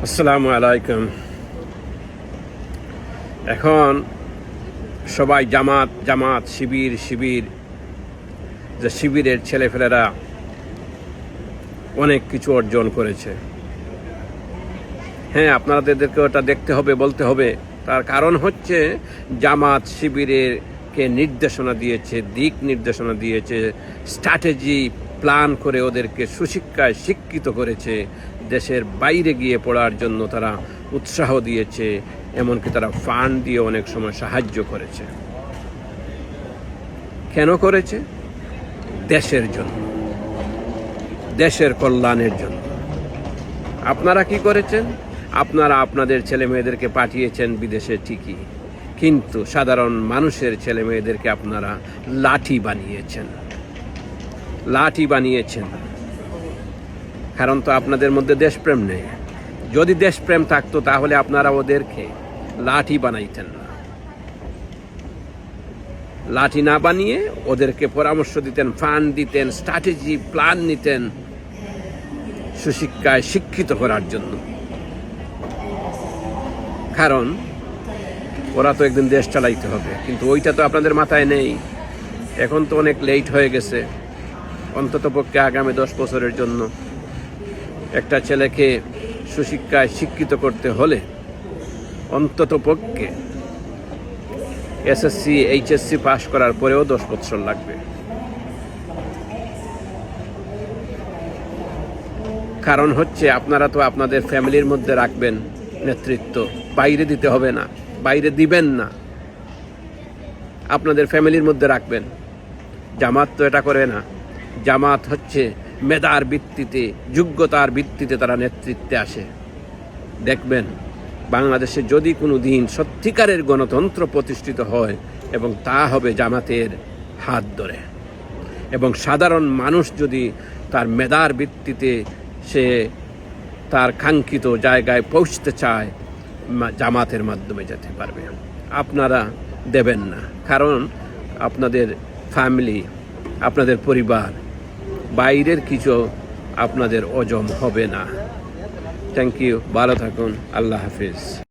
আসসালামু আলাইকুম। এখন সবাই জামাত জামাত শিবির শিবির, যে শিবিরের ছেলেফেলেরা অনেক কিছু অর্জন করেছে। হ্যাঁ, আপনাদেরকে ওটা দেখতে হবে, বলতে হবে। তার কারণ হচ্ছে জামাত শিবিরেরকে নির্দেশনা দিয়েছে, দিক নির্দেশনা দিয়েছে, স্ট্র্যাটেজি প্ল্যান করে ওদেরকে সুশিক্ষায় শিক্ষিত করেছে, দেশের বাইরে গিয়ে পড়ার জন্য তারা উৎসাহ দিয়েছে, এমনকি তারা ফান্ড দিয়ে অনেক সময় সাহায্য করেছে। কেন করেছে? দেশের জন্য, দেশের কল্যাণের জন্য। আপনারা কি করেছেন? আপনারা আপনাদের ছেলে মেয়েদেরকে পাঠিয়েছেন বিদেশে ঠিকই, কিন্তু সাধারণ মানুষের ছেলে মেয়েদেরকে আপনারা লাঠি বানিয়েছেন, লাঠি বানিয়েছেন। কারণ তো আপনাদের মধ্যে দেশপ্রেম নেই। যদি দেশপ্রেম থাকতো তাহলে আপনারা ওদেরকে লাঠি বানাইতেন না। লাঠি না বানিয়ে ওদেরকে পরামর্শ দিতেন, ফান্ড দিতেন, স্ট্র্যাটেজি প্ল্যান নিতেন সুশিক্ষায় শিক্ষিত করার জন্য। কারণ ওরা তো একদিন দেশ চালাইতে হবে, কিন্তু ওইটা তো আপনাদের মাথায় নেই। এখন তো অনেক লেট হয়ে গেছে। অন্তত পক্ষে আগামী 10 বছরের জন্য একটা ছেলেকে সুশিক্ষায় শিক্ষিত করতে হলে অন্তত পক্ষে এসএসসি এইচএসসি পাশ করার পরেও 10 বছর লাগবে। কারণ হচ্ছে আপনারা তো আপনাদের ফ্যামিলির মধ্যে রাখবেন নেতৃত্ব, বাইরে দিতে হবে না, বাইরে দিবেন না, আপনাদের ফ্যামিলির মধ্যে রাখবেন। জামাত তো এটা করে না। জামাত হচ্ছে মেধার ভিত্তিতে, যোগ্যতার ভিত্তিতে তারা নেতৃত্বে আসে। দেখবেন বাংলাদেশে যদি কোনো দিন সত্যিকারের গণতন্ত্র প্রতিষ্ঠিত হয়, এবং তা হবে জামাতের হাত ধরে, এবং সাধারণ মানুষ যদি তার মেধার ভিত্তিতে সে তার কাঙ্ক্ষিত জায়গায় পৌঁছতে চায়, জামাতের মাধ্যমে যেতে পারবে। আপনারা দেবেন না, কারণ আপনাদের ফ্যামিলি, আপনাদের পরিবার, বাইরের কিছু আপনাদের হজম হবে না। থ্যাংক ইউ, ভালো থাকুন, আল্লাহ হাফিজ।